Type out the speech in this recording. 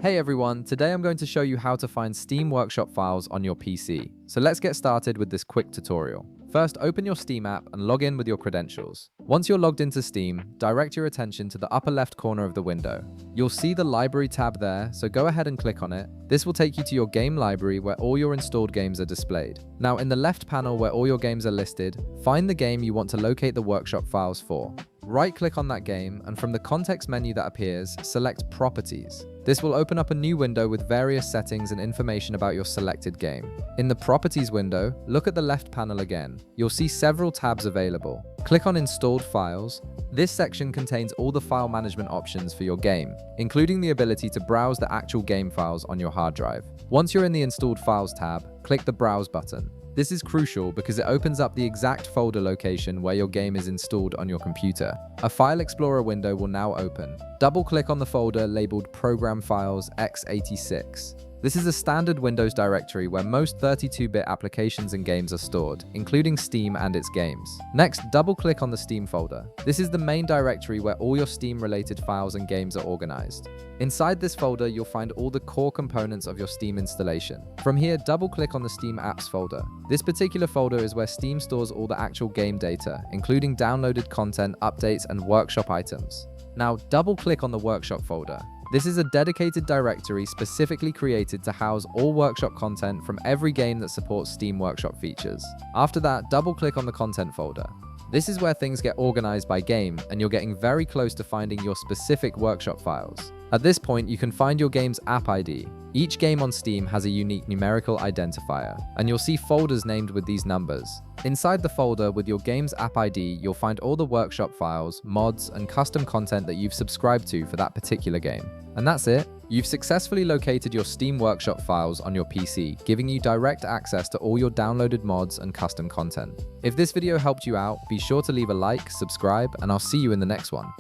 Hey everyone, today I'm going to show you how to find Steam Workshop files on your PC. So let's get started with this quick tutorial. First, open your Steam app and log in with your credentials. Once you're logged into Steam, direct your attention to the upper left corner of the window. You'll see the Library tab there, so go ahead and click on it. This will take you to your game library where all your installed games are displayed. Now, in the left panel where all your games are listed, find the game you want to locate the workshop files for. Right-click on that game, and from the context menu that appears, select Properties. This will open up a new window with various settings and information about your selected game. In the Properties window, look at the left panel again. You'll see several tabs available. Click on Installed Files. This section contains all the file management options for your game, including the ability to browse the actual game files on your hard drive. Once you're in the Installed Files tab, click the Browse button. This is crucial because it opens up the exact folder location where your game is installed on your computer. A File Explorer window will now open. Double-click on the folder labeled Program Files x86. This is a standard Windows directory where most 32-bit applications and games are stored, including Steam and its games. Next, double-click on the Steam folder. This is the main directory where all your Steam-related files and games are organized. Inside this folder, you'll find all the core components of your Steam installation. From here, double-click on the Steam Apps folder. This particular folder is where Steam stores all the actual game data, including downloaded content, updates, and workshop items. Now, double-click on the Workshop folder. This is a dedicated directory specifically created to house all Workshop content from every game that supports Steam Workshop features. After that, double-click on the Content folder. This is where things get organized by game, and you're getting very close to finding your specific Workshop files. At this point, you can find your game's app ID. Each game on Steam has a unique numerical identifier, and you'll see folders named with these numbers. Inside the folder with your game's app ID, you'll find all the Workshop files, mods, and custom content that you've subscribed to for that particular game. And that's it. You've successfully located your Steam Workshop files on your PC, giving you direct access to all your downloaded mods and custom content. If this video helped you out, be sure to leave a like, subscribe, and I'll see you in the next one.